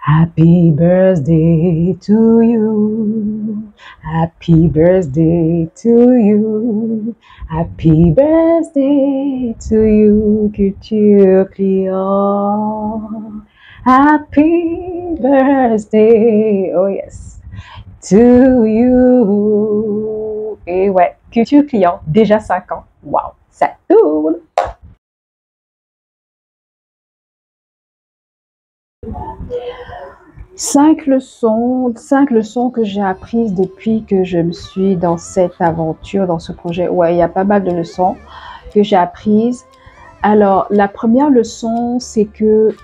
Happy birthday to you. Happy birthday to you. Happy birthday to you, futur client. Happy birthday, oh yes, to you. Et ouais, futur client, déjà 5 ans. Waouh, ça tourne. Cinq leçons que j'ai apprises depuis que je me suis dans cette aventure, dans ce projet. Ouais, il y a pas mal de leçons que j'ai apprises. Alors, la première leçon, c'est que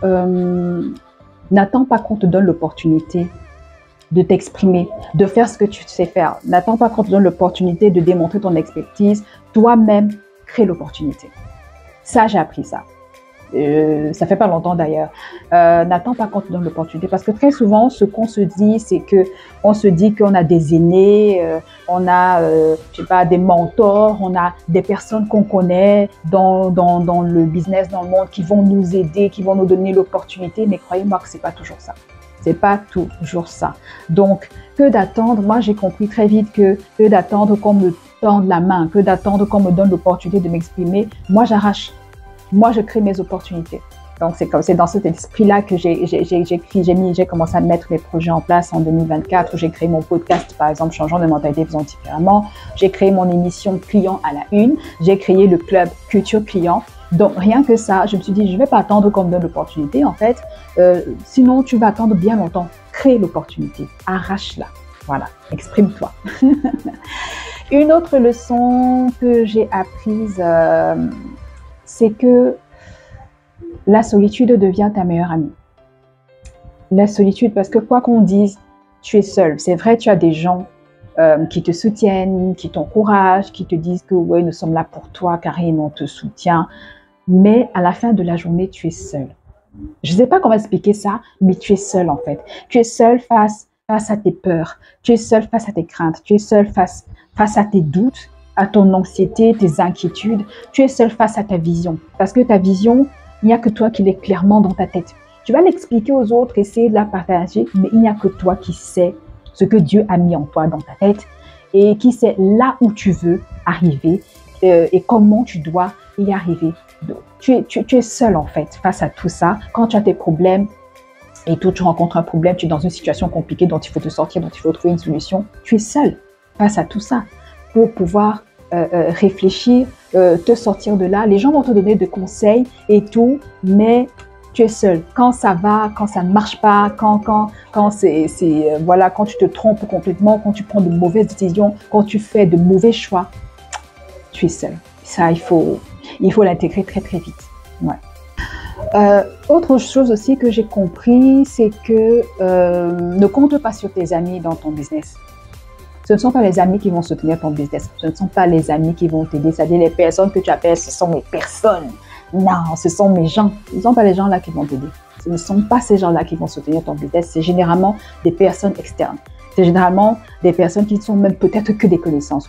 n'attends pas qu'on te donne l'opportunité de t'exprimer, de faire ce que tu sais faire. N'attends pas qu'on te donne l'opportunité de démontrer ton expertise. Toi-même, crée l'opportunité. Ça, j'ai appris ça. Ça fait pas longtemps d'ailleurs. N'attends pas qu'on te donne l'opportunité parce que très souvent, ce qu'on se dit, c'est que on se dit qu'on a des aînés, on a, je sais pas, des mentors, on a des personnes qu'on connaît dans le business, dans le monde, qui vont nous aider, qui vont nous donner l'opportunité. Mais croyez-moi que c'est pas toujours ça. C'est pas toujours ça. Donc, que d'attendre. Moi, j'ai compris très vite que d'attendre qu'on me tende la main, que d'attendre qu'on me donne l'opportunité de m'exprimer. Moi, j'arrache. Moi, je crée mes opportunités. Donc, c'est dans cet esprit-là que j'ai commencé à mettre mes projets en place en 2024. J'ai créé mon podcast, par exemple, Changeons de mentalité, faisons différemment. J'ai créé mon émission Client à la une. J'ai créé le club Culture Client. Donc, rien que ça, je me suis dit, je ne vais pas attendre qu'on me donne l'opportunité, en fait. Sinon, tu vas attendre bien longtemps. Crée l'opportunité. Arrache-la. Voilà. Exprime-toi. Une autre leçon que j'ai apprise, c'est que la solitude devient ta meilleure amie. La solitude, parce que quoi qu'on dise, tu es seul. C'est vrai, tu as des gens qui te soutiennent, qui t'encouragent, qui te disent que ouais, nous sommes là pour toi, Karine, on te soutient. Mais à la fin de la journée, tu es seul. Je ne sais pas comment expliquer ça, mais tu es seul en fait. Tu es seul face à tes peurs. Tu es seul face à tes craintes. Tu es seul face à tes doutes, à ton anxiété, tes inquiétudes. Tu es seul face à ta vision. Parce que ta vision, il n'y a que toi qui l'es clairement dans ta tête. Tu vas l'expliquer aux autres, essayer de la partager, mais il n'y a que toi qui sais ce que Dieu a mis en toi dans ta tête et qui sait là où tu veux arriver et comment tu dois y arriver. Donc, tu es seul en fait face à tout ça. Quand tu as tes problèmes et tout, tu rencontres un problème, tu es dans une situation compliquée dont il faut te sortir, dont il faut trouver une solution, tu es seul face à tout ça pour pouvoir réfléchir, te sortir de là. Les gens vont te donner des conseils et tout, mais tu es seul. Quand ça va, quand ça ne marche pas, quand voilà, quand tu te trompes complètement, quand tu prends de mauvaises décisions, quand tu fais de mauvais choix, tu es seul. Ça, il faut l'intégrer très très vite. Ouais. Autre chose aussi que j'ai compris, c'est que ne compte pas sur tes amis dans ton business. Ce ne sont pas les amis qui vont soutenir ton business. Ce ne sont pas les amis qui vont t'aider. C'est-à-dire les personnes que tu appelles, ce sont mes personnes. Non, ce sont mes gens. Ce ne sont pas les gens-là qui vont t'aider. Ce ne sont pas ces gens-là qui vont soutenir ton business. C'est généralement des personnes externes. C'est généralement des personnes qui ne sont même peut-être que des connaissances,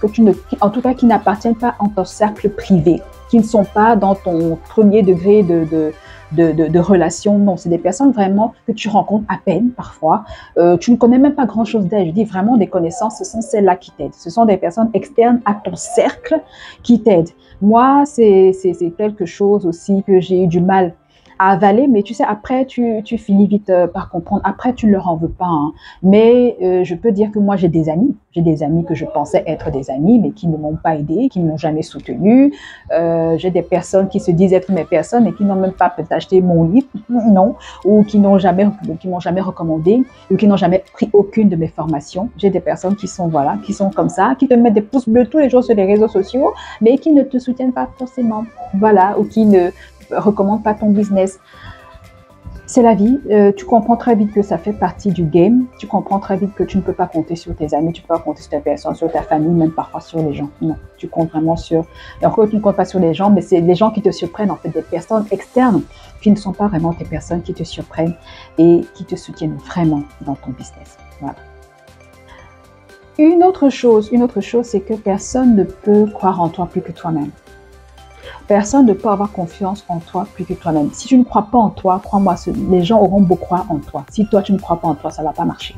en tout cas qui n'appartiennent pas en ton cercle privé, qui ne sont pas dans ton premier degré de relation. Non, c'est des personnes vraiment que tu rencontres à peine parfois. Tu ne connais même pas grand-chose d'elles. Je dis vraiment des connaissances, ce sont celles-là qui t'aident. Ce sont des personnes externes à ton cercle qui t'aident. Moi, c'est quelque chose aussi que j'ai eu du mal à avaler, mais tu sais, après, tu finis vite par comprendre. Après, tu ne leur en veux pas. Hein. Mais je peux dire que moi, j'ai des amis. J'ai des amis que je pensais être des amis, mais qui ne m'ont pas aidé, qui ne m'ont jamais soutenu. J'ai des personnes qui se disent être mes personnes et qui n'ont même pas peut-être acheté mon livre, non, ou qui m'ont jamais recommandé, ou qui n'ont jamais pris aucune de mes formations. J'ai des personnes qui sont, voilà, qui sont comme ça, qui te mettent des pouces bleus tous les jours sur les réseaux sociaux, mais qui ne te soutiennent pas forcément. Voilà, ou qui ne recommande pas ton business. C'est la vie. Tu comprends très vite que ça fait partie du game. Tu comprends très vite que tu ne peux pas compter sur tes amis, tu ne peux pas compter sur tes personnes, sur ta famille, même parfois sur les gens. Non, tu comptes vraiment sur... Et encore, tu ne comptes pas sur les gens, mais c'est les gens qui te surprennent, en fait, des personnes externes qui ne sont pas vraiment tes personnes qui te surprennent et qui te soutiennent vraiment dans ton business. Voilà. Une autre chose, c'est que personne ne peut croire en toi plus que toi-même. Personne ne peut avoir confiance en toi plus que toi-même. Si tu ne crois pas en toi, crois-moi, les gens auront beau croire en toi. Si toi, tu ne crois pas en toi, ça ne va pas marcher.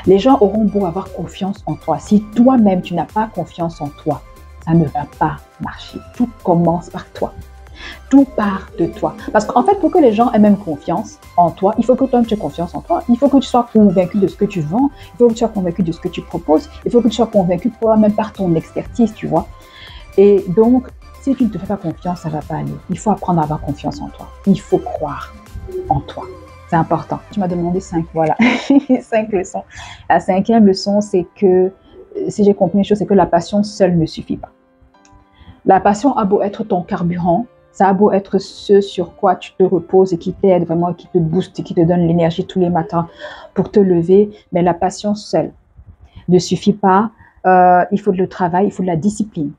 Les gens auront beau avoir confiance en toi. Si toi-même, tu n'as pas confiance en toi, ça ne va pas marcher. Tout commence par toi. Tout part de toi. Parce qu'en fait, pour que les gens aient même confiance en toi, il faut que toi-même tu aies confiance en toi. Il faut que tu sois convaincu de ce que tu vends. Il faut que tu sois convaincu de ce que tu proposes. Il faut que tu sois convaincu toi-même par ton expertise, tu vois. Et donc, si tu ne te fais pas confiance, ça ne va pas aller. Il faut apprendre à avoir confiance en toi. Il faut croire en toi. C'est important. Tu m'as demandé 5, voilà. 5 leçons. La 5e leçon, c'est que, si j'ai compris une chose, c'est que la passion seule ne suffit pas. La passion a beau être ton carburant, ça a beau être ce sur quoi tu te reposes et qui t'aide vraiment, qui te booste, qui te donne l'énergie tous les matins pour te lever, mais la passion seule ne suffit pas. Il faut le travail, il faut de la discipline.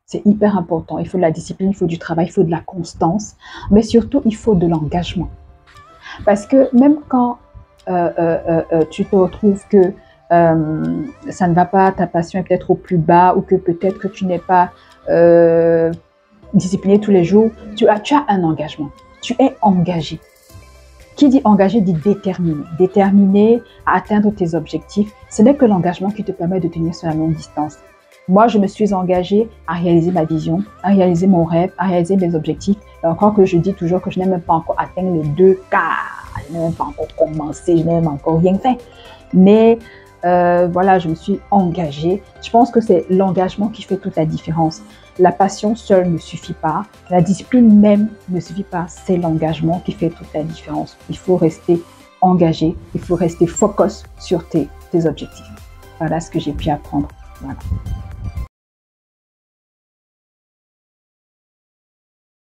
C'est hyper important. Il faut de la discipline, il faut du travail, il faut de la constance, mais surtout, il faut de l'engagement. Parce que même quand tu te retrouves que ça ne va pas, ta passion est peut-être au plus bas ou que peut-être que tu n'es pas discipliné tous les jours, tu as un engagement. Tu es engagé. Qui dit engagé dit déterminé. Déterminé à atteindre tes objectifs. Ce n'est que l'engagement qui te permet de tenir sur la longue distance. Moi, je me suis engagée à réaliser ma vision, à réaliser mon rêve, à réaliser mes objectifs. Et encore que je dis toujours que je n'ai même pas encore atteint les 2 cas. Je n'ai même pas encore commencé, je n'ai même encore rien fait. Mais voilà, je me suis engagée. Je pense que c'est l'engagement qui fait toute la différence. La passion seule ne suffit pas. La discipline même ne suffit pas. C'est l'engagement qui fait toute la différence. Il faut rester engagé. Il faut rester focus sur tes objectifs. Voilà ce que j'ai pu apprendre. Voilà.